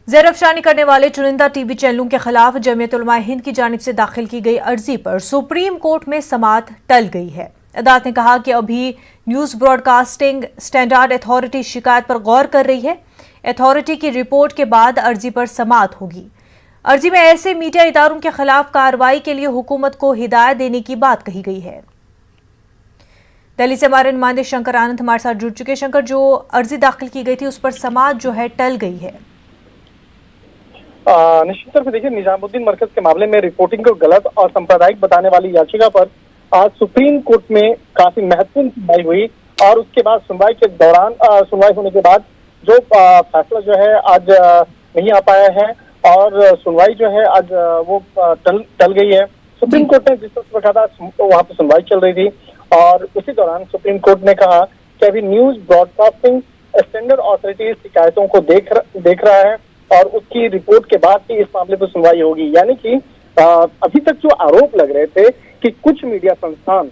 ज़ेर अफशानी करने वाले चुनिंदा टीवी चैनलों के खिलाफ जमीयत उलमा हिंद की जानिब से दाखिल की गई अर्जी पर सुप्रीम कोर्ट में समाअत टल गई है। अदालत ने कहा कि अभी न्यूज ब्रॉडकास्टिंग स्टैंडर्ड अथॉरिटी शिकायत पर गौर कर रही है। अथॉरिटी की रिपोर्ट के बाद अर्जी पर समाअत होगी। अर्जी में ऐसे मीडिया इदारों के खिलाफ कार्रवाई के लिए हुकूमत को हिदायत देने की बात कही गई है। दिल्ली से हमारे नुमाइंदे शंकर आनंद हमारे साथ जुड़ चुके। शंकर, जो अर्जी दाखिल की गई थी उस पर समाअत जो है टल गई है। निश्चित तौर पर देखिए, निजामुद्दीन मरकज के मामले में रिपोर्टिंग को गलत और सांप्रदायिक बताने वाली याचिका पर आज सुप्रीम कोर्ट में काफी महत्वपूर्ण सुनवाई हुई और उसके बाद सुनवाई के दौरान सुनवाई होने के बाद जो फैसला जो है आज नहीं आ पाया है और सुनवाई जो है आज वो टल गई है। सुप्रीम कोर्ट ने जिस तरह कहा था वहाँ पर सुनवाई चल रही थी और उसी दौरान सुप्रीम कोर्ट ने कहा कि अभी न्यूज ब्रॉडकास्टिंग स्टैंडर्ड अथॉरिटी शिकायतों को देख रहा है और उसकी रिपोर्ट के बाद ही इस मामले पर सुनवाई होगी। यानी कि अभी तक जो आरोप लग रहे थे कि कुछ मीडिया संस्थान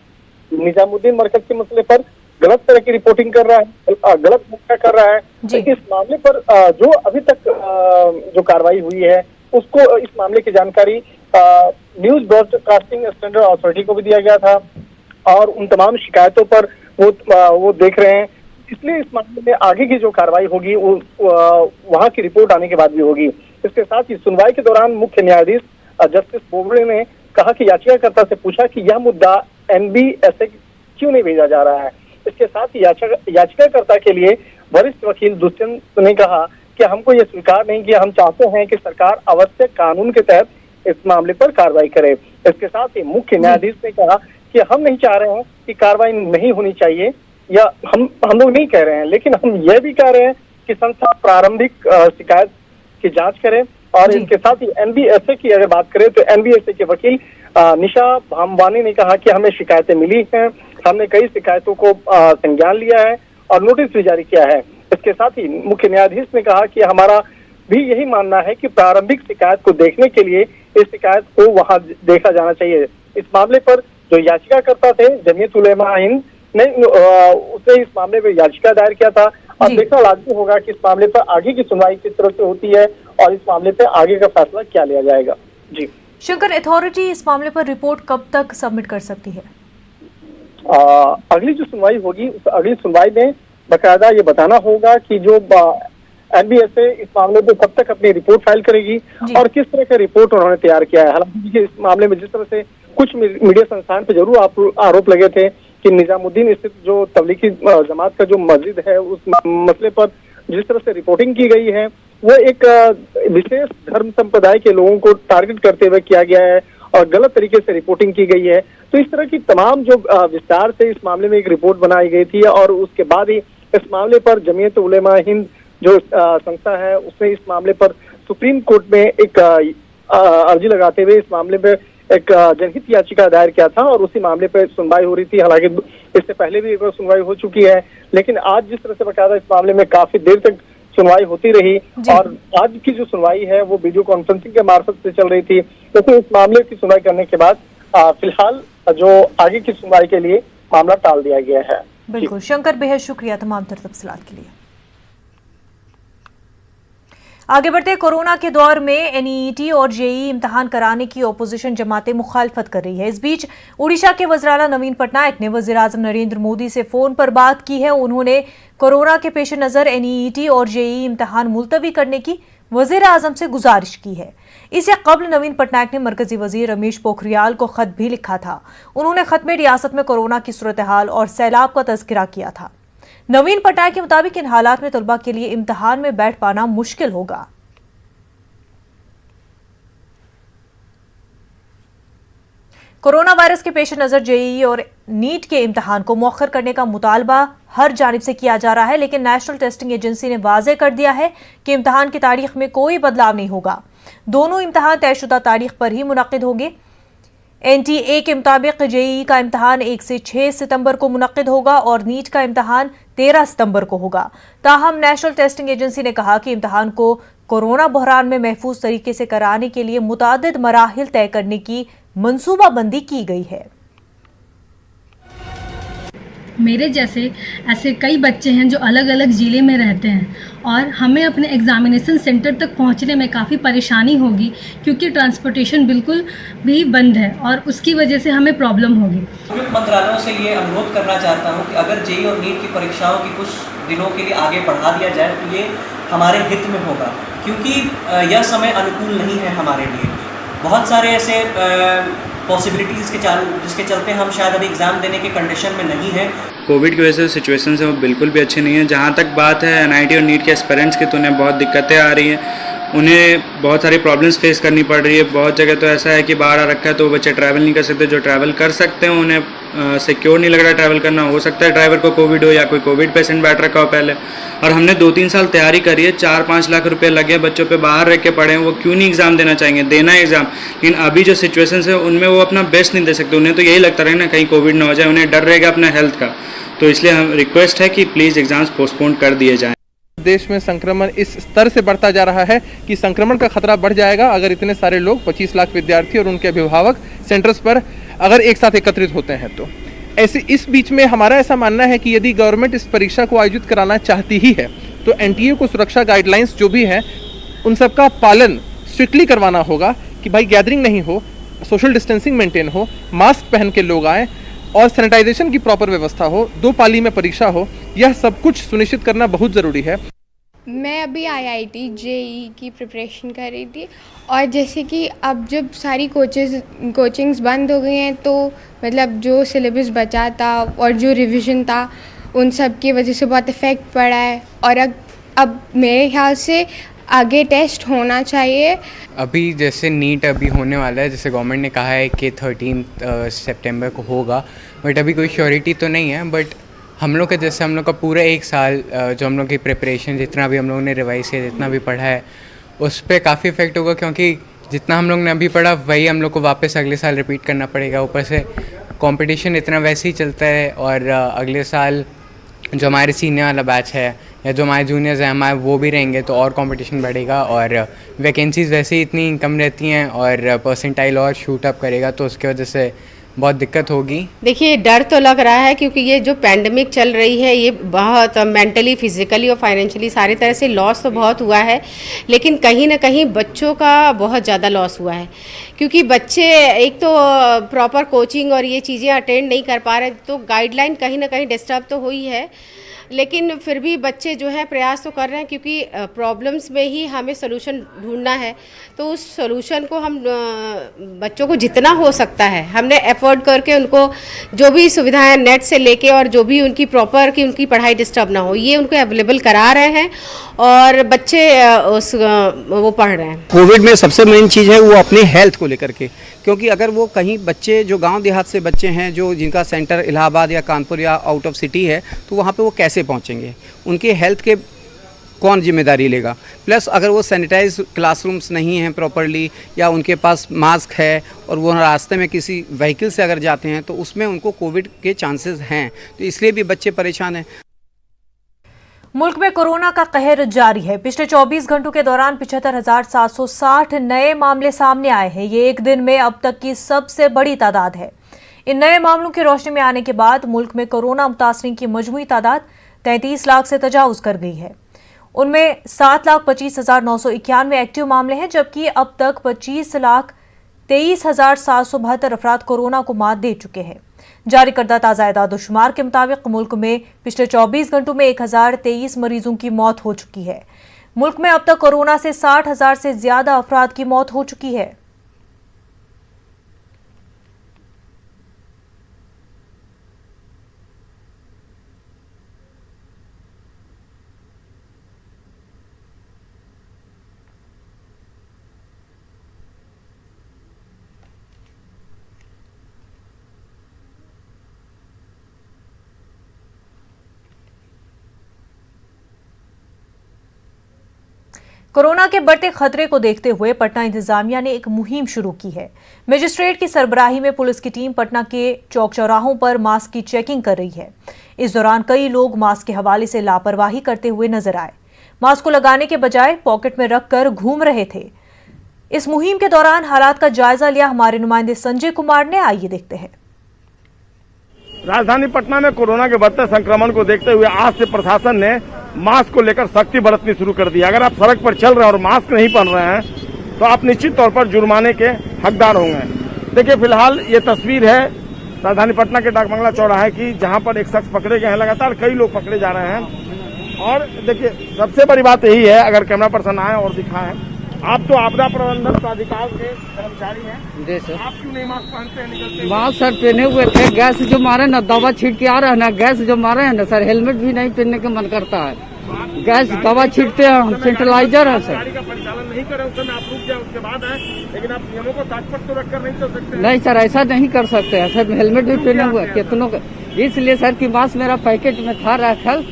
निजामुद्दीन मरकज के मसले पर गलत तरह की रिपोर्टिंग कर रहा है, गलत व्याख्या कर रहा है, तो इस मामले पर जो अभी तक जो कार्रवाई हुई है उसको इस मामले की जानकारी न्यूज ब्रॉडकास्टिंग स्टैंडर्ड अथॉरिटी को भी दिया गया था और उन तमाम शिकायतों पर वो देख रहे हैं। इसलिए इस मामले में आगे की जो कार्रवाई होगी वो वहां की रिपोर्ट आने के बाद भी होगी। इसके साथ ही सुनवाई के दौरान मुख्य न्यायाधीश जस्टिस बोबड़े ने कहा कि याचिकाकर्ता से पूछा कि यह मुद्दा एनबीएसए क्यों नहीं भेजा जा रहा है। इसके साथ ही याचिकाकर्ता के लिए वरिष्ठ वकील दुष्यंत ने कहा कि हमको यह स्वीकार नहीं किया, हम चाहते हैं कि सरकार आवश्यक कानून के तहत इस मामले पर कार्रवाई करे। इसके साथ ही मुख्य न्यायाधीश ने कहा कि हम नहीं चाह रहे हैं कि कार्रवाई नहीं होनी चाहिए या हम लोग नहीं कह रहे हैं, लेकिन हम यह भी कह रहे हैं कि संस्था प्रारंभिक शिकायत की जांच करे। और इसके साथ ही एनबीएसए की अगर बात करें तो एनबीएसए के वकील निशा भामवानी ने कहा कि हमें शिकायतें मिली हैं, हमने कई शिकायतों को संज्ञान लिया है और नोटिस भी जारी किया है। इसके साथ ही मुख्य न्यायाधीश ने कहा कि हमारा भी यही मानना है कि प्रारंभिक शिकायत को देखने के लिए इस शिकायत को वहां देखा जाना चाहिए। इस मामले पर जो याचिकाकर्ता थे जमीयत उलमा हिंद ने उसने इस मामले में याचिका दायर किया था और देखना लाजमी होगा कि इस मामले पर आगे की सुनवाई किस तरह से होती है और इस मामले पर आगे का फैसला क्या लिया जाएगा। जी शंकर, अथॉरिटी इस मामले पर रिपोर्ट कब तक सबमिट कर सकती है? अगली जो सुनवाई होगी उस अगली सुनवाई में बाकायदा ये बताना होगा कि जो एनबीएसए इस मामले में कब तक अपनी रिपोर्ट फाइल करेगी और किस तरह का रिपोर्ट उन्होंने तैयार किया है। हालांकि इस मामले में जिस तरह से कुछ मीडिया संस्थान पर जरूर आरोप लगे थे कि निजामुद्दीन स्थित जो तबलीगी जमात का जो मस्जिद है उस मसले पर जिस तरह से रिपोर्टिंग की गई है वो एक विशेष धर्म संप्रदाय के लोगों को टारगेट करते हुए किया गया है और गलत तरीके से रिपोर्टिंग की गई है। तो इस तरह की तमाम जो विस्तार से इस मामले में एक रिपोर्ट बनाई गई थी और उसके बाद ही इस मामले पर जमीयत उलमा हिंद जो संस्था है उसने इस मामले पर सुप्रीम कोर्ट में एक अर्जी लगाते हुए इस मामले में एक जनहित याचिका दायर किया था और उसी मामले पर सुनवाई हो रही थी। हालांकि इससे पहले भी एक बार सुनवाई हो चुकी है, लेकिन आज जिस तरह से बकायदा इस मामले में काफी देर तक सुनवाई होती रही और आज की जो सुनवाई है वो वीडियो कॉन्फ्रेंसिंग के मार्फत से चल रही थी। तो इस मामले की सुनवाई करने के बाद फिलहाल जो आगे की सुनवाई के लिए मामला टाल दिया गया है। बिल्कुल शंकर, बेहद शुक्रिया तमाम तफसीलात के लिए। आगे बढ़ते, कोरोना के दौर में एनईईटी और जेईई इम्तिहान कराने की ओपोजिशन जमातें मुखालफत कर रही है। इस बीच उड़ीसा के वज़ीर-ए-आला नवीन पटनायक ने वज़ीर-ए-आज़म नरेंद्र मोदी से फोन पर बात की है। उन्होंने कोरोना के पेश नज़र एनईईटी और जेईई इम्तिहान मुलतवी करने की वज़ीर-ए-आज़म से गुजारिश की है। इससे कबल नवीन पटनायक ने मरकजी वज़ीर रमेश पोखरियाल को खत भी लिखा था। उन्होंने खत में रियासत में कोरोना की सूरत हाल और सैलाब का तज़किरा किया था। नवीन पटनायक के मुताबिक इन हालात में तलबा के लिए इम्तिहान में बैठ पाना मुश्किल होगा। कोरोना वायरस के पेश नज़र जेईई और नीट के इम्तिहान को मौखर करने का मुतालबा हर जानिब से किया जा रहा है, लेकिन नेशनल टेस्टिंग एजेंसी ने वाज़ेह कर दिया है कि इम्तिहान की तारीख में कोई बदलाव नहीं होगा। दोनों इम्तिहान तयशुदा तारीख पर ही मुनक्किद होंगे। एनटीए के मुताबिक जेईई का इम्तिहान 1 से 6 सितंबर को मुनक्किद होगा और नीट का इम्तिहान 13 सितंबर को होगा। ताहम नेशनल टेस्टिंग एजेंसी ने कहा कि इम्तिहान को कोरोना बहरान में महफूज तरीके से कराने के लिए मुतादिद मराहिल तय करने की मंसूबाबंदी की गई है। मेरे जैसे ऐसे कई बच्चे हैं जो अलग अलग ज़िले में रहते हैं और हमें अपने एग्ज़ामिनेशन सेंटर तक पहुंचने में काफ़ी परेशानी होगी क्योंकि ट्रांसपोर्टेशन बिल्कुल भी बंद है और उसकी वजह से हमें प्रॉब्लम होगी। संयुक्त मंत्रालयों से ये अनुरोध करना चाहता हूँ कि अगर जेईई और नीट की परीक्षाओं की कुछ दिनों के लिए आगे बढ़ा दिया जाए तो ये हमारे हित में होगा, क्योंकि यह समय अनुकूल नहीं है हमारे लिए। बहुत सारे ऐसे पॉसिबिलिटीज़ जिसके चलते हम शायद अभी एग्ज़ाम देने के कंडीशन में नहीं हैं। कोविड की वजह से सिचुएशन है वो बिल्कुल भी अच्छी नहीं है। जहाँ तक बात है एनआईटी और नीट के एस्पिरेंट्स की, तो उन्हें बहुत दिक्कतें आ रही हैं, उन्हें बहुत सारी प्रॉब्लम्स फेस करनी पड़ रही है। बहुत जगह तो ऐसा है कि बाढ़ आ रखा है तो बच्चे ट्रैवल नहीं कर सकते, जो ट्रैवल कर सकते हैं उन्हें सिक्योर नहीं लग रहा ट्रैवल करना। हो सकता है ड्राइवर को कोविड हो या कोई कोविड पेशेंट बैठ रखा हो पहले। और हमने 2-3 साल तैयारी करी है, 4-5 लाख रुपए लगे बच्चों पे, बाहर रह के पढ़े हैं, वो क्यों नहीं एग्ज़ाम देना चाहेंगे? देना है एग्ज़ाम, लेकिन अभी जो सिचुएशन है उनमें वो अपना बेस्ट नहीं दे सकते। उन्हें तो यही लगता रहे ना कहीं कोविड ना हो जाए, उन्हें डर रहेगा अपना हेल्थ का। तो इसलिए हम रिक्वेस्ट है कि प्लीज़ एग्ज़ाम्स पोस्टपोन कर दिए जाएँ। देश में संक्रमण इस स्तर से बढ़ता जा रहा है कि संक्रमण का खतरा बढ़ जाएगा अगर इतने सारे लोग 25 लाख विद्यार्थी और उनके अभिभावक सेंटर्स पर अगर एक साथ एकत्रित होते हैं तो। ऐसे इस बीच में हमारा ऐसा मानना है कि यदि गवर्नमेंट इस परीक्षा को आयोजित कराना चाहती ही है तो एनटीए को सुरक्षा गाइडलाइंस जो भी हैं उन सब का पालन स्ट्रिक्टली करवाना होगा कि भाई गैदरिंग नहीं हो, सोशल डिस्टेंसिंग मेंटेन हो, मास्क पहन के लोग आएँ और सैनिटाइजेशन की प्रॉपर व्यवस्था हो, 2 पाली में परीक्षा हो, यह सब कुछ सुनिश्चित करना बहुत ज़रूरी है। मैं अभी आईआईटी जेईई की प्रिपरेशन कर रही थी और जैसे कि अब जब सारी कोचिंग्स बंद हो गई हैं तो मतलब जो सिलेबस बचा था और जो रिवीजन था उन सब की वजह से बहुत इफ़ेक्ट पड़ा है और अब मेरे ख्याल से आगे टेस्ट होना चाहिए। अभी जैसे नीट अभी होने वाला है, जैसे गवर्नमेंट ने कहा है कि 13 सितंबर को होगा, बट अभी कोई श्योरिटी तो नहीं है। बट हम लोग का जैसे हम लोग का पूरा 1 साल जो हम लोग की प्रिपरेशन, जितना भी हम लोगों ने रिवाइज किया, जितना भी पढ़ा है, उस पर काफ़ी इफेक्ट होगा, क्योंकि जितना हम लोग ने अभी पढ़ा वही हम लोग को वापस अगले साल रिपीट करना पड़ेगा। ऊपर से कंपटीशन इतना वैसे ही चलता है और अगले साल जो हमारे सीनियर वाला बैच है या जो हमारे जूनियर्स हैं हमारे वो भी रहेंगे तो और कंपटीशन बढ़ेगा और वैकेंसीज़ वैसे ही इतनी कम रहती हैं और परसेंटाइल और शूट अप करेगा, तो उसकी वजह से बहुत दिक्कत होगी। देखिए डर तो लग रहा है क्योंकि ये जो पैंडमिक चल रही है ये बहुत मेंटली, फिजिकली और फाइनेंशियली सारी तरह से लॉस तो बहुत हुआ है, लेकिन कहीं ना कहीं बच्चों का बहुत ज़्यादा लॉस हुआ है क्योंकि बच्चे एक तो प्रॉपर कोचिंग और ये चीज़ें अटेंड नहीं कर पा रहे, तो गाइडलाइन कहीं ना कहीं डिस्टर्ब तो हुई है, लेकिन फिर भी बच्चे जो है प्रयास तो कर रहे हैं क्योंकि प्रॉब्लम्स में ही हमें सोल्यूशन ढूंढना है। तो उस सोल्यूशन को हम बच्चों को जितना हो सकता है हमने एफर्ट करके उनको जो भी सुविधाएं नेट से लेके और जो भी उनकी प्रॉपर की उनकी पढ़ाई डिस्टर्ब ना हो ये उनको अवेलेबल करा रहे हैं और बच्चे वो पढ़ रहे हैं। कोविड में सबसे मेन चीज़ है वो अपने हेल्थ को लेकर के, क्योंकि अगर वो कहीं बच्चे जो गांव देहात से बच्चे हैं जो जिनका सेंटर इलाहाबाद या कानपुर या आउट ऑफ सिटी है तो वहाँ पे वो कैसे पहुँचेंगे, उनके हेल्थ के कौन जिम्मेदारी लेगा। प्लस अगर वो सैनिटाइज क्लासरूम्स नहीं हैं प्रॉपरली या उनके पास मास्क है और वो रास्ते में किसी व्हीकल से अगर जाते हैं तो उसमें उनको कोविड के चांसेस हैं, तो इसलिए भी बच्चे परेशान हैं। मुल्क में कोरोना का कहर जारी है। पिछले 24 घंटों के दौरान 75,760 नए मामले सामने आए हैं। ये एक दिन में अब तक की सबसे बड़ी तादाद है। इन नए मामलों की रोशनी में आने के बाद मुल्क में कोरोना मुतासरीन की मजमूई तादाद 33 लाख से तजावुज कर गई है। उनमें 7,25,991 एक्टिव मामले हैं, जबकि अब तक 25,23,772 अफराद कोरोना को मात दे चुके हैं। जारी करदा ताज़ा एदाद-ओ-शुमार के मुताबिक मुल्क में पिछले 24 घंटों में 1,023 मरीजों की मौत हो चुकी है। मुल्क में अब तक कोरोना से 60,000 से ज्यादा अफराद की मौत हो चुकी है। कोरोना के बढ़ते खतरे को देखते हुए पटना इंतजामिया ने एक मुहिम शुरू की है। मजिस्ट्रेट की सरबराही में पुलिस की टीम पटना के चौक चौराहों पर मास्क की चेकिंग कर रही है। इस दौरान कई लोग मास्क के हवाले से लापरवाही करते हुए नजर आए। मास्क को लगाने के बजाय पॉकेट में रखकर घूम रहे थे। इस मुहिम के दौरान हालात का जायजा लिया हमारे नुमाइंदे संजय कुमार ने। आइए देखते हैं। राजधानी पटना में कोरोना के बढ़ते संक्रमण को देखते हुए आज से प्रशासन ने मास्क को लेकर सख्ती बरतनी शुरू कर दी। अगर आप सड़क पर चल रहे हैं और मास्क नहीं पहन रहे हैं तो आप निश्चित तौर पर जुर्माने के हकदार होंगे। देखिए, फिलहाल ये तस्वीर है राजधानी पटना के डाकबंगला चौराहे की, जहां पर एक शख्स पकड़े गए हैं। लगातार कई लोग पकड़े जा रहे हैं। और देखिए, सबसे बड़ी बात यही है, अगर कैमरा पर्सन आए और दिखाएं, आप तो आपदा प्रबंधन प्राधिकार के कर्मचारी हैं। जी सर। आप क्यों नहीं मास्क पहनते हैं, निकलते हैं? मास्क सर पहने हुए थे, गैस जो मारे ना, दवा छीट के आ रहा है ना, गैस जो मारे हैं ना सर, हेलमेट भी नहीं पहनने का मन करता है। गैस दवा छीटते हैं, हम सेंट्रलाइजर है सर। गाड़ी का परिचालन नहीं करें उस समय आप रुक जाए, उसके बाद है, लेकिन आप नियमों को ताक पर तो रखकर नहीं चल सकते हैं। नहीं सर, ऐसा नहीं कर सकते हैं सर, हेलमेट भी पहने हुए कितनों का, इसलिए सर कि मास्क मेरा पैकेट में था रखल,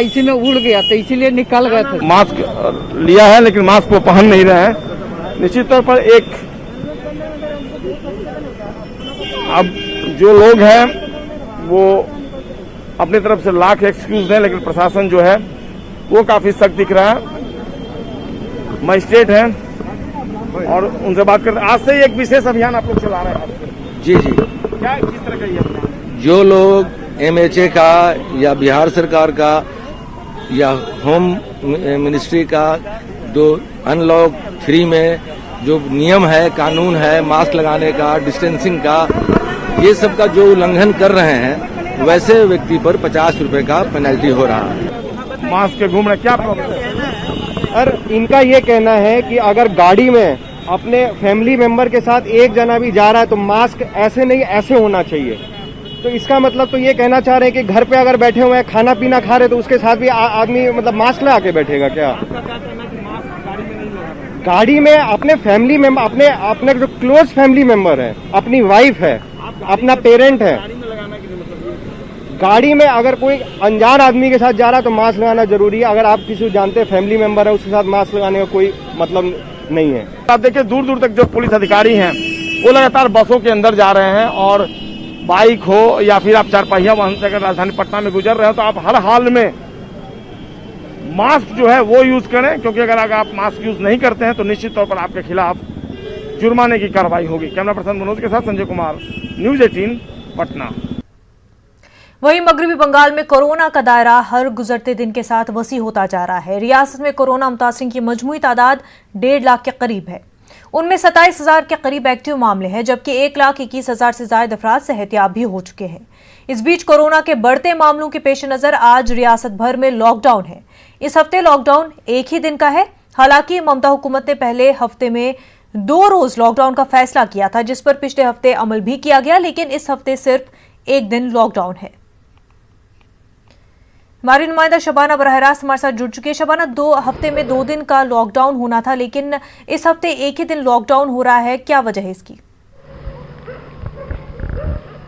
इसी में उड़ गया तो इसीलिए निकल गए थे। मास्क लिया है लेकिन मास्क वो पहन नहीं रहे हैं। निश्चित तौर पर एक अब जो लोग हैं वो अपनी तरफ से लाख एक्सक्यूज दें, लेकिन प्रशासन जो है वो काफी सख्त दिख रहा है। मजिस्ट्रेट हैं और उनसे बात करते। आज से एक विशेष अभियान आप लोग चला रहे हैं। जी जी, क्या किस तरह का ये अभियान? जो लोग MHA का या बिहार सरकार का या होम मिनिस्ट्री का जो अनलॉक 3 में जो नियम है, कानून है, मास्क लगाने का, डिस्टेंसिंग का, ये सब का जो उल्लंघन कर रहे हैं, वैसे व्यक्ति पर 50 रुपए का पेनल्टी हो रहा है। मास्क के घूम रहे, क्या प्रॉब्लम है? और इनका ये कहना है कि अगर गाड़ी में अपने फैमिली मेंबर के साथ एक जना भी जा रहा है तो मास्क ऐसे नहीं ऐसे होना चाहिए। तो इसका मतलब तो ये कहना चाह रहे हैं कि घर पे अगर बैठे हुए हैं, खाना पीना खा रहे तो उसके साथ भी आदमी मतलब मास्क लगा के बैठेगा क्या? गाड़ी में अपने फैमिली मेंबर, अपने जो क्लोज फैमिली मेंबर है, अपनी वाइफ है, अपना पेरेंट है, गाड़ी में अगर कोई अनजान आदमी के साथ जा रहा है तो मास्क लगाना जरूरी है। अगर आप किसी को जानते हैं, फैमिली मेंबर है, उसके साथ मास्क लगाने का कोई मतलब नहीं है। आप देखिए, दूर दूर तक जो पुलिस अधिकारी हैं वो लगातार बसों के अंदर जा रहे हैं, और बाइक हो या फिर आप चारपहिया वाहन से अगर राजधानी पटना में गुजर रहे हो तो आप हर हाल में मास्क जो है वो यूज करें, क्योंकि अगर आप मास्क यूज नहीं करते हैं तो निश्चित तौर पर आपके खिलाफ जुर्माने की कार्रवाई होगी। कैमरा पर्सन मनोज के साथ संजय कुमार, न्यूज 18 पटना। वहीं मगरबी बंगाल में कोरोना का दायरा हर गुजरते दिन के साथ वसी होता जा रहा है। रियासत में कोरोना मुतासिरीन की मजमूई तादाद 1.5 लाख के करीब है। उनमें 27,000 के करीब एक्टिव मामले हैं, जबकि 1,21,000 से ज्यादा अफराद सेहतियाब भी हो चुके हैं। इस बीच कोरोना के बढ़ते मामलों के पेश नजर आज रियासत भर में लॉकडाउन है। इस हफ्ते लॉकडाउन एक ही दिन का है। हालांकि ममता हुकूमत ने पहले हफ्ते में 2 रोज लॉकडाउन का फैसला किया था, जिस पर पिछले हफ्ते अमल भी किया गया, लेकिन इस हफ्ते सिर्फ एक दिन लॉकडाउन है। हमारी नुमाइंदा शबाना बराह रास्त हमारे साथ जुड़ चुकी है। शबाना, 2 हफ्ते में 2 दिन का लॉकडाउन होना था, लेकिन इस हफ्ते एक ही दिन लॉकडाउन हो रहा है, क्या वजह है इसकी?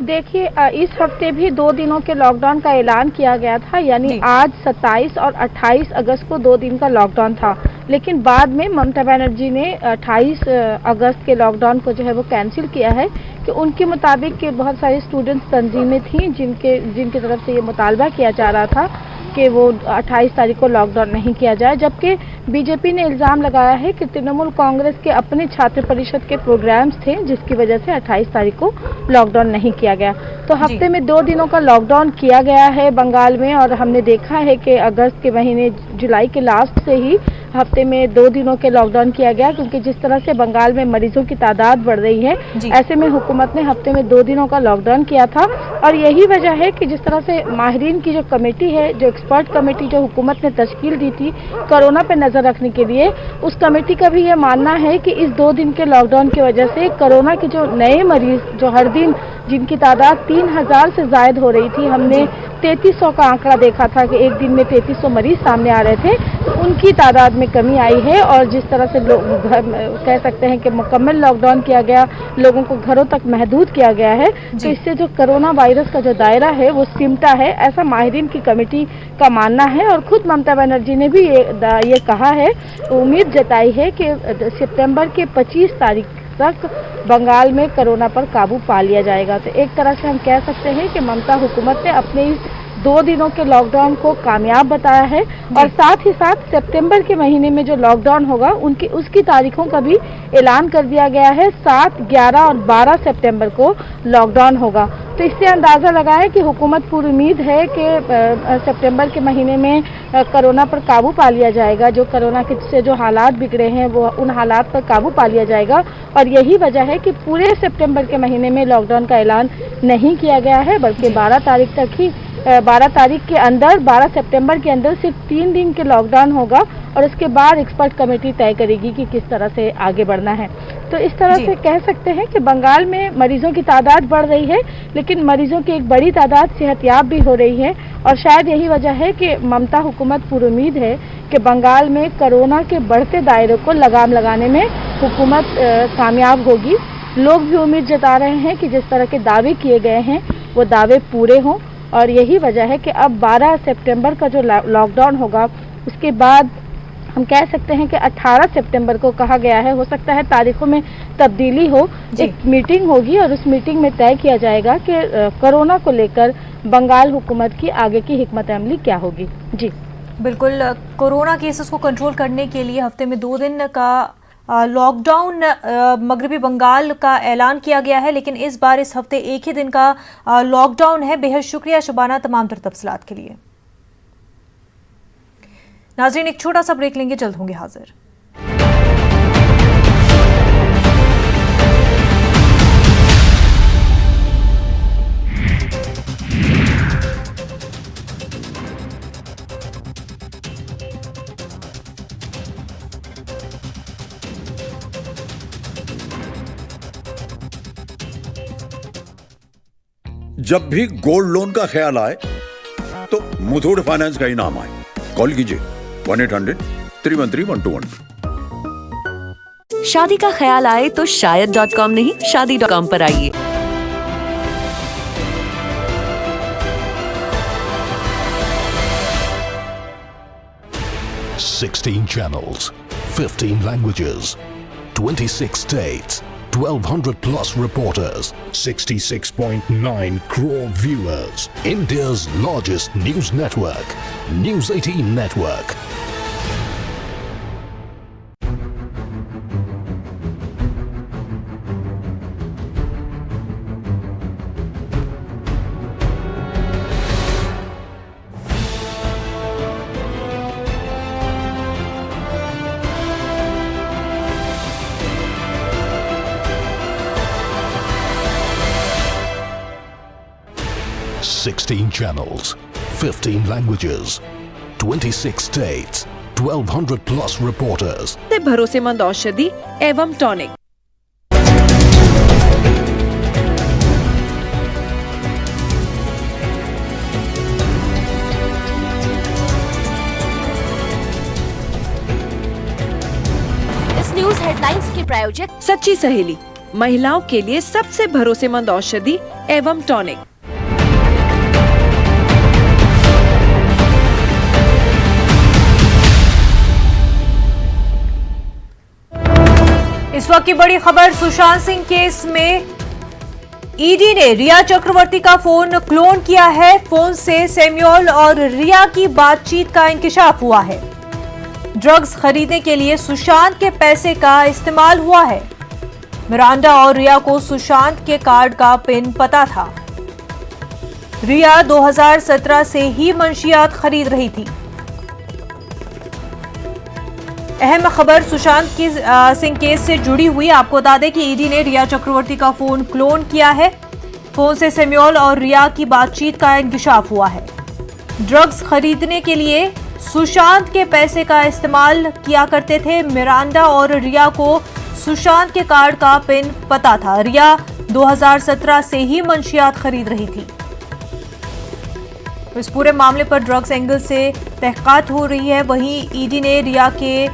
देखिए, इस हफ्ते भी 2 दिनों के लॉकडाउन का ऐलान किया गया था, यानी आज 27 और 28 अगस्त को 2 दिन का लॉकडाउन था। लेकिन बाद में ममता बनर्जी ने 28 अगस्त के लॉकडाउन को जो है वो कैंसिल किया है कि उनके मुताबिक कि बहुत सारी स्टूडेंट्स तंजीमें थीं जिनकी तरफ से ये मुतालबा किया जा रहा था कि वो 28 तारीख को लॉकडाउन नहीं किया जाए, जबकि बीजेपी ने इल्ज़ाम लगाया है कि तृणमूल कांग्रेस के अपने छात्र परिषद के प्रोग्राम्स थे जिसकी वजह से 28 तारीख को लॉकडाउन नहीं किया गया। तो हफ्ते में 2 दिनों का लॉकडाउन किया गया है बंगाल में, और हमने देखा है कि अगस्त के महीने, जुलाई के लास्ट से ही हफ्ते में 2 दिनों के लॉकडाउन किया गया, क्योंकि जिस तरह से बंगाल में मरीजों की तादाद बढ़ रही है, ऐसे में हुकूमत ने हफ्ते में 2 दिनों का लॉकडाउन किया था। और यही वजह है कि जिस तरह से माहिरीन की जो कमेटी है, जो एक्सपर्ट कमेटी जो हुकूमत ने तश्कील दी थी कोरोना पे नजर रखने के लिए, उस कमेटी का भी ये मानना है कि इस 2 दिन के लॉकडाउन की वजह से कोरोना के जो नए मरीज जो हर दिन जिनकी तादाद 3000 से ज्यादा हो रही थी, हमने 3300 का आंकड़ा देखा था कि एक दिन में 3300 मरीज सामने आ रहे थे, तो उनकी तादाद में कमी आई है। और जिस तरह से लोग कह सकते हैं कि मुकम्मल लॉकडाउन किया गया, लोगों को घरों तक महदूद किया गया है, तो इससे जो कोरोना वायरस का जो दायरा है वो सिमटा है, ऐसा माहिरीन की कमेटी का मानना है। और खुद ममता बनर्जी ने भी ये कहा है, उम्मीद जताई है कि सितंबर के 25 तारीख तक बंगाल में कोरोना पर काबू पा लिया जाएगा। तो एक तरह से हम कह सकते हैं कि ममता हुकूमत ने अपने इस 2 दिनों के लॉकडाउन को कामयाब बताया है और साथ ही साथ सितंबर के महीने में जो लॉकडाउन होगा उसकी तारीखों का भी ऐलान कर दिया गया है। 7, 11 और 12 सितंबर को लॉकडाउन होगा। तो इससे अंदाज़ा लगा है कि हुकूमत पूरी उम्मीद है कि सितंबर के महीने में कोरोना पर काबू पा लिया जाएगा। जो कोरोना के से जो हालात बिगड़े हैं वो उन हालात पर काबू पा लिया जाएगा और यही वजह है कि पूरे सितंबर के महीने में लॉकडाउन का ऐलान नहीं किया गया है, बल्कि 12 तारीख तक ही 12 तारीख के अंदर 12 सितंबर के अंदर सिर्फ 3 दिन के लॉकडाउन होगा और उसके बाद एक्सपर्ट कमेटी तय करेगी कि किस तरह से आगे बढ़ना है। तो इस तरह से कह सकते हैं कि बंगाल में मरीजों की तादाद बढ़ रही है, लेकिन मरीजों की एक बड़ी तादाद सेहतयाब भी हो रही है और शायद यही वजह है कि ममता हुकूमत पूरी उम्मीद है कि बंगाल में कोरोना के बढ़ते दायरे को लगाम लगाने में हुकूमत कामयाब होगी। लोग भी उम्मीद जता रहे हैं कि जिस तरह के दावे किए गए हैं वो दावे पूरे हों और यही वजह है कि अब 12 सितंबर का जो लॉकडाउन होगा उसके बाद हम कह सकते हैं कि 18 सितंबर को कहा गया है। हो सकता है तारीखों में तब्दीली हो, एक मीटिंग होगी और उस मीटिंग में तय किया जाएगा कि कोरोना को लेकर बंगाल हुकूमत की आगे की हिकमत अमली क्या होगी। जी बिल्कुल, कोरोना केसेस को कंट्रोल करने के लिए हफ्ते में 2 दिन का लॉकडाउन मगरबी बंगाल का ऐलान किया गया है, लेकिन इस बार इस हफ्ते एक ही दिन का लॉकडाउन है। बेहद शुक्रिया शबाना तमाम तर तफसीलात के लिए। नाज़रीन, एक छोटा सा ब्रेक लेंगे, जल्द होंगे हाजिर। जब भी गोल्ड लोन का ख्याल आए तो मुथूट फाइनेंस का ही नाम आए। कॉल कीजिए 1-800-313-1212। शादी का ख्याल आए तो शायद.com नहीं, शादी.com पर आइए। Sixteen channels, 15 languages, 26 states, 1,200 plus reporters, 66.9 crore viewers. India's largest news network, News 18 Network. Sixteen channels, 15 languages, 26 states, 1,200 plus reporters. भरोसेमंद औषधि एवं टॉनिक। इस न्यूज हेडलाइंस के प्रायोजक सच्ची सहेली, महिलाओं के लिए सबसे भरोसेमंद औषधि एवं टॉनिक। इस वक्त की बड़ी खबर, सुशांत सिंह केस में ईडी ने रिया चक्रवर्ती का फोन क्लोन किया है। फोन से सैमुअल और रिया की बातचीत का इंकिशाफ हुआ है। ड्रग्स खरीदने के लिए सुशांत के पैसे का इस्तेमाल हुआ है। मिरांडा और रिया को सुशांत के कार्ड का पिन पता था। रिया 2017 से ही मंशियात खरीद रही थी। अहम खबर सुशांत सिंह केस से जुड़ी हुई। आपको बता दें कि ईडी ने रिया चक्रवर्ती का फोन क्लोन किया है। फोन से सैमुअल और रिया की बातचीत का इंकिशाफ हुआ है। ड्रग्स खरीदने के लिए सुशांत के पैसे का इस्तेमाल किया करते थे। मिरांडा और रिया को सुशांत के कार्ड का पिन पता था। रिया 2017 से ही मंशियात खरीद रही थी। इस पूरे मामले पर ड्रग्स एंगल से तहकीकात हो रही है। वहीं ईडी ने रिया के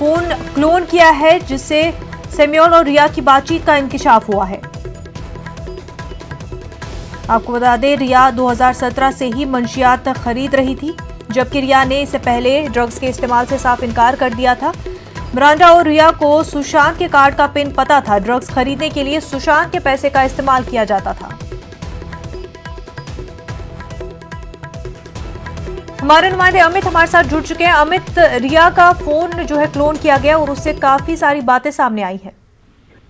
फोन क्लोन किया है, जिससे सैमुअल और रिया की बातचीत का इंकिशाफ हुआ है। आपको बता दें, रिया 2017 से ही मंशियात खरीद रही थी, जबकि रिया ने इससे पहले ड्रग्स के इस्तेमाल से साफ इनकार कर दिया था। मिरांडा और रिया को सुशांत के कार्ड का पिन पता था। ड्रग्स खरीदने के लिए सुशांत के पैसे का इस्तेमाल किया जाता था। हमारे नुमाइंदे अमित हमारे साथ जुड़ चुके हैं। अमित, रिया का फोन जो है क्लोन किया गया और उससे काफी सारी बातें सामने आई है।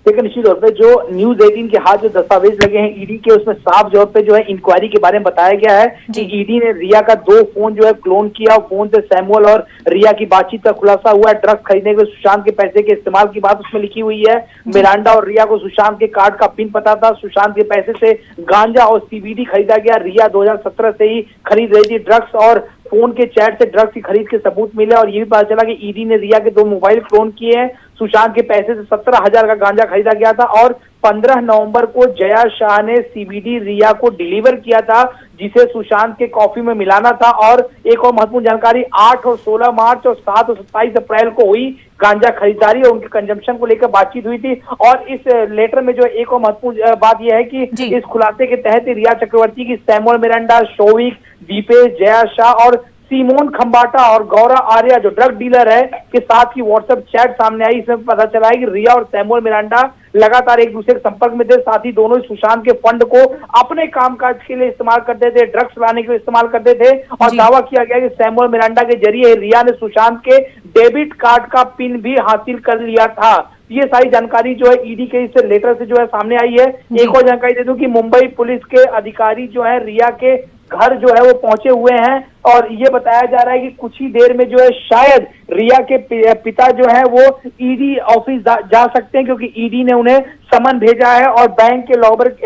देखिए, निश्चित तौर पे जो न्यूज 18 के हाथ जो दस्तावेज लगे हैं ईडी के, उसमें साफ तौर पे जो है इंक्वायरी के बारे में बताया गया है कि ईडी ने रिया का 2 फोन जो है क्लोन किया। फोन से सैमुअल और रिया की बातचीत का खुलासा हुआ है। ड्रग्स खरीदने के सुशांत के पैसे के इस्तेमाल की बात उसमें लिखी हुई है। मिरांडा और रिया को सुशांत के कार्ड का पिन पता था। सुशांत के पैसे से गांजा और सीबीडी खरीदा गया। रिया 2017 से ही खरीद रही थी ड्रग्स और फोन के चैट से ड्रग्स की खरीद के सबूत मिले। और ये भी पता चला कि ईडी ने रिया के 2 मोबाइल क्लोन किए हैं। सुशांत के पैसे से 17,000 का गांजा खरीदा गया था और 15 नवंबर को जया शाह ने सीबीडी रिया को डिलीवर किया था, जिसे सुशांत के कॉफी में मिलाना था। और एक और महत्वपूर्ण जानकारी, 8 और 16 मार्च और 7 और 27 अप्रैल को हुई गांजा खरीदारी और उनके कंजम्पशन को लेकर बातचीत हुई थी। और इस लेटर में जो एक और महत्वपूर्ण बात यह है कि इस खुलासे के तहत रिया चक्रवर्ती की सैमुअल मिरांडा, शोविक, दीपेश, जया शाह और सीमोन खंबाटा और गौरव आर्या जो ड्रग डीलर है के साथ की व्हाट्सएप चैट सामने आई। इसमें पता चला है कि रिया और सैमुअल मिरांडा लगातार एक दूसरे के संपर्क में थे। साथ ही दोनों सुशांत के फंड को अपने कामकाज के लिए इस्तेमाल करते थे, ड्रग्स लाने के लिए इस्तेमाल करते थे। और दावा किया गया कि सैमुअल मिरांडा के जरिए रिया ने सुशांत के डेबिट कार्ड का पिन भी हासिल कर लिया था। ये सारी जानकारी जो है ईडी के इस लेटर से जो है सामने आई है। एक और जानकारी दे दूं कि मुंबई पुलिस के अधिकारी जो है रिया के घर जो है वो पहुंचे हुए हैं और ये बताया जा रहा है कि कुछ ही देर में जो है शायद रिया के पिता जो है वो ईडी ऑफिस जा सकते हैं, क्योंकि ईडी ने उन्हें समन भेजा है और बैंक के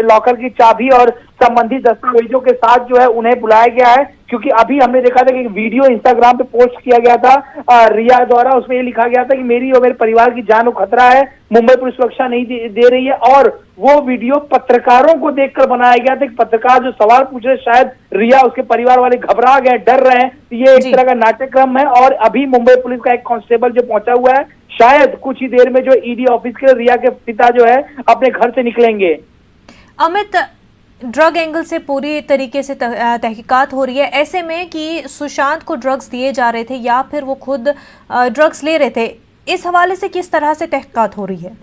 लॉकर की चाबी और संबंधित दस्तावेजों के साथ जो है उन्हें बुलाया गया है। क्योंकि अभी हमने देखा था कि एक वीडियो इंस्टाग्राम पे पोस्ट किया गया था रिया द्वारा, उसमें ये लिखा गया था कि मेरी और मेरे परिवार की जान को खतरा है, मुंबई पुलिस सुरक्षा नहीं दे रही है। और वो वीडियो पत्रकारों को देखकर बनाया गया था। पत्रकार जो सवाल पूछ रहे, शायद रिया उसके परिवार वाले घबरा गए, डर रहे हैं। ये एक तरह का नाट्यक्रम है। और अभी मुंबई पुलिस का एक कांस्टेबल जो पहुंचा हुआ है, शायद कुछ ही देर में जो ईडी ऑफिस के रिया के पिता जो है अपने घर से निकलेंगे। अमित, ड्रग एंगल से पूरी तरीके से तहकीकात हो रही है। ऐसे में कि सुशांत को ड्रग्स दिए जा रहे थे या फिर वो खुद ड्रग्स ले रहे थे, इस हवाले से किस तरह से तहकीकात हो रही है?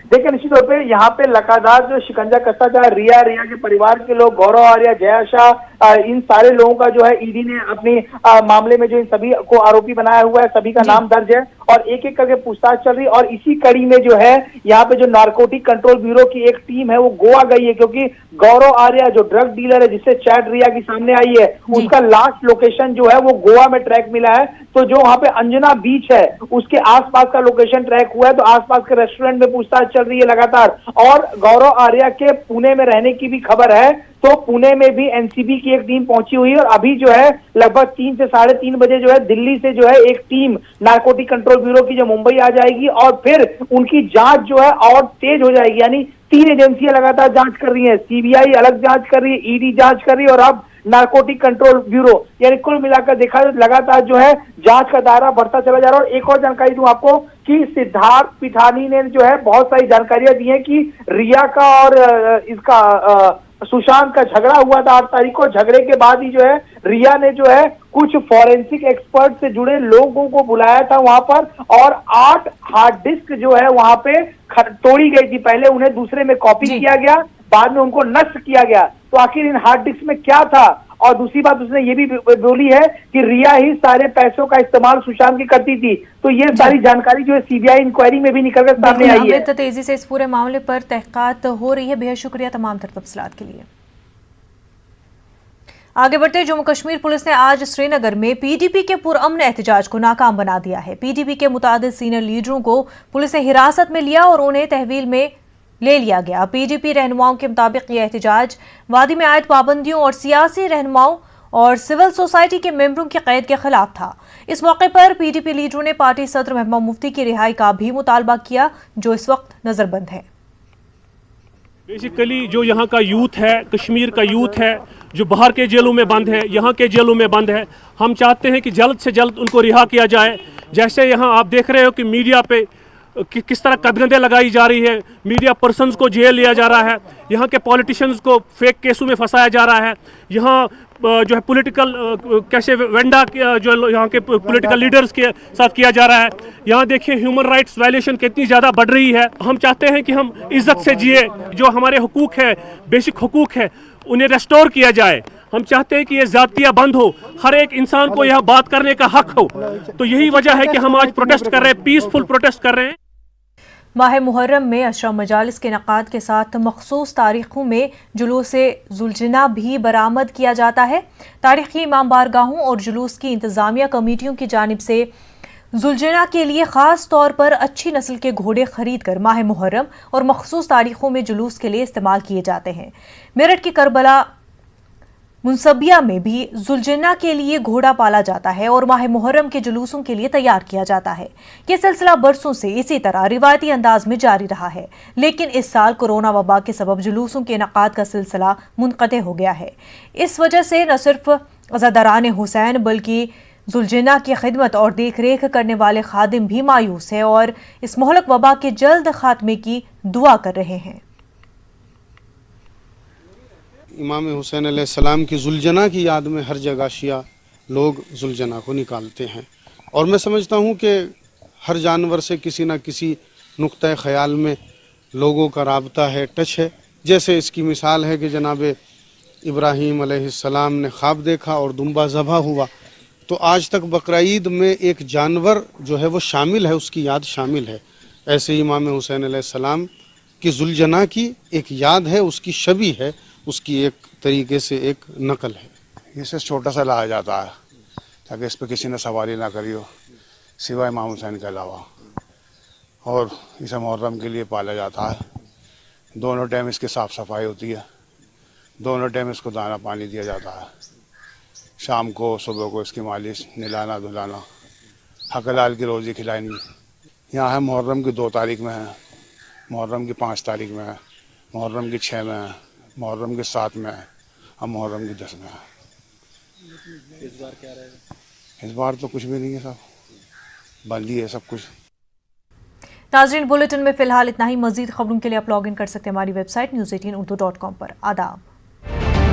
देखिए, निश्चित तौर पे यहाँ पे लगातार जो शिकंजा कसता जा रिया के परिवार के लोग, गौरव आर्या, जया शाह, इन सारे लोगों का जो है ईडी ने अपनी मामले में जो इन सभी को आरोपी बनाया हुआ है, सभी का नाम दर्ज है और एक एक करके पूछताछ चल रही है। और इसी कड़ी में जो है यहाँ पे जो नारकोटिक कंट्रोल ब्यूरो की एक टीम है वो गोवा गई है, क्योंकि गौरव आर्या जो ड्रग डीलर है जिससे चैट रिया की सामने आई है, उसका लास्ट लोकेशन जो है वो गोवा में ट्रैक मिला है। तो जो वहाँ पे अंजना बीच है उसके आसपास का लोकेशन ट्रैक हुआ है। तो आसपास के रेस्टोरेंट में पूछताछ चल रही है लगातार। और गौरव आर्या के पुणे में रहने की भी खबर है, तो पुणे में भी एनसीबी की एक टीम पहुंची हुई है। और अभी जो है लगभग 3 से 3:30 बजे जो है दिल्ली से जो है एक टीम नारकोटिक कंट्रोल ब्यूरो की जो मुंबई आ जाएगी और फिर उनकी जांच जो है और तेज हो जाएगी। यानी 3 एजेंसियां लगातार जांच कर रही हैं, सीबीआई अलग जांच कर रही है, ईडी जांच कर रही है और अब नारकोटिक कंट्रोल ब्यूरो। यानी कुल मिलाकर देखा जाए लगातार जो है जांच का दायरा बढ़ता चला जा रहा है। और एक और जानकारी दूं आपको कि सिद्धार्थ पिठानी ने जो है बहुत सारी जानकारियां दी हैं कि रिया का और इसका सुशांत का झगड़ा हुआ था 8 तारीख को। झगड़े के बाद ही जो है रिया ने जो है कुछ फॉरेंसिक एक्सपर्ट से जुड़े लोगों को बुलाया था वहां पर और 8 हार्ड डिस्क जो है वहां पे तोड़ी गई थी। पहले उन्हें दूसरे में कॉपी किया गया, बाद में उनको नष्ट किया गया। तो आखिर इन हार्ड डिस्क में क्या था? और दूसरी बात उसने ये भी बोली है कि रिया ही सारे पैसों का इस्तेमाल सुशांत की करती थी। तो ये सारी जानकारी जो है सीबीआई इंक्वायरी में भी निकलकर सामने आई है। तेजी से इस पूरे मामले पर तहकीकात हो रही है। बेहद शुक्रिया तमाम तफसीलात के लिए। आगे बढ़ते जम्मू कश्मीर पुलिस ने आज श्रीनगर में पीडीपी के पुरअमन एहतजाज को नाकाम बना दिया है। पीडीपी के मुतादिद सीनियर लीडरों को पुलिस ने हिरासत में लिया और उन्हें तहवील में ले लिया गया। पीडीपी रहनुमाओं के मुताबिक यह एहतजाज वादी में आयद पाबंदियों और सियासी रहनुमाओं और सिविल सोसाइटी के मेंबरों की कैद के खिलाफ था। इस मौके पर पीडीपी लीडरों ने पार्टी सदर महबूबा मुफ्ती की रिहाई का भी मुतालबा किया, जो इस वक्त नजरबंद है। बेसिकली जो यहाँ का यूथ है, कश्मीर का यूथ है, जो बाहर के जेलों में बंद है, यहाँ के जेलों में बंद है, हम चाहते हैं कि जल्द से जल्द उनको रिहा किया जाए। जैसे यहाँ आप देख रहे हो कि मीडिया पे किस तरह कदगंदे लगाई जा रही है, मीडिया पर्सन्स को जेल लिया जा रहा है, यहाँ के पॉलिटिशियंस को फेक केसों में फंसाया जा रहा है, यहाँ जो है पॉलिटिकल कैसे वेंडा जो यहाँ के पॉलिटिकल लीडर्स के साथ किया जा रहा है। यहाँ देखिए ह्यूमन राइट्स वायलेशन कितनी ज़्यादा बढ़ रही है। हम चाहते हैं कि हम इज्जत से जिए, जो हमारे हुकूक है, बेसिक हुकूक है, उन्हें रेस्टोर किया जाए। हम चाहते हैं कि ये ज़्यादतियाँ बंद हो, हर एक इंसान को यह बात करने का हक हो। तो यही वजह है कि हम आज प्रोटेस्ट कर रहे हैं, पीसफुल प्रोटेस्ट कर रहे हैं। माह मुहर्रम में अशरा मजालिस के इनेकाद के साथ मखसूस तारीखों में जुलूस जुलजना भी बरामद किया जाता है। तारीखी इमाम बारगाहों और जुलूस की इंतज़ामिया कमेटियों की जानिब से जुलजना के लिए ख़ास तौर पर अच्छी नस्ल के घोड़े खरीद कर माह मुहर्रम और मखसूस तारीखों में जुलूस के लिए इस्तेमाल किए जाते हैं। मेरठ की करबला मुनसबिया में भी जुलजना के लिए घोड़ा पाला जाता है और माह मुहर्रम के जुलूसों के लिए तैयार किया जाता है। ये सिलसिला बरसों से इसी तरह रिवायती अंदाज में जारी रहा है, लेकिन इस साल कोरोना वबा के सबब जुलूसों के इनेकाद का सिलसिला मुनक़ते हो गया है। इस वजह से न सिर्फ अज़ादारान हुसैन बल्कि जुलजना की खिदमत और देख रेख करने वाले खादिम भी मायूस है और इस मोहलक वबा के जल्द खात्मे की दुआ कर रहे हैं। इमाम हुसैन अलैहिस्सलाम की जुलजना की याद में हर जगह शिया लोग जुलजना को निकालते हैं और मैं समझता हूँ कि हर जानवर से किसी न किसी नुक्ता ख़याल में लोगों का राबता है, टच है। जैसे इसकी मिसाल है कि जनाब इब्राहीम अलैहिस्सलाम ने ख्वाब देखा और दुम्बा ज़बह हुआ, तो आज तक बकरा ईद में एक जानवर जो है वो शामिल है, उसकी याद शामिल है। ऐसे ही इमाम हुसैन अलैहिस्सलाम की जुलजना की एक याद है, उसकी शबी है, उसकी एक तरीके से एक नकल है। इसे छोटा सा लाया जाता है ताकि इस पर किसी ने सवारी ना करी हो सिवाय इमाम हुसैन के अलावा, और इसे मुहर्रम के लिए पाला जाता है। दोनों टाइम इसकी साफ़ सफाई होती है, दोनों टाइम इसको दाना पानी दिया जाता है, शाम को सुबह को इसकी मालिश, नहलाना धुलाना, हकलाल की रोज़ी खिलानी। यहाँ है मुहर्रम की 2 तारीख में है, मुहर्रम की 5 तारीख में है, मुहर्रम की 6 में है, मुहर्रम के 7 में है और मुहर्रम की 10 में है। इस बार क्या रहेगा? इस बार तो कुछ भी नहीं है, सब बंद ही है सब कुछ। नाज़रीन, बुलेटिन में फिलहाल इतना ही। मजीद खबरों के लिए आप लॉग इन कर सकते हैं हमारी वेबसाइट news18urdu.com पर। आदाब।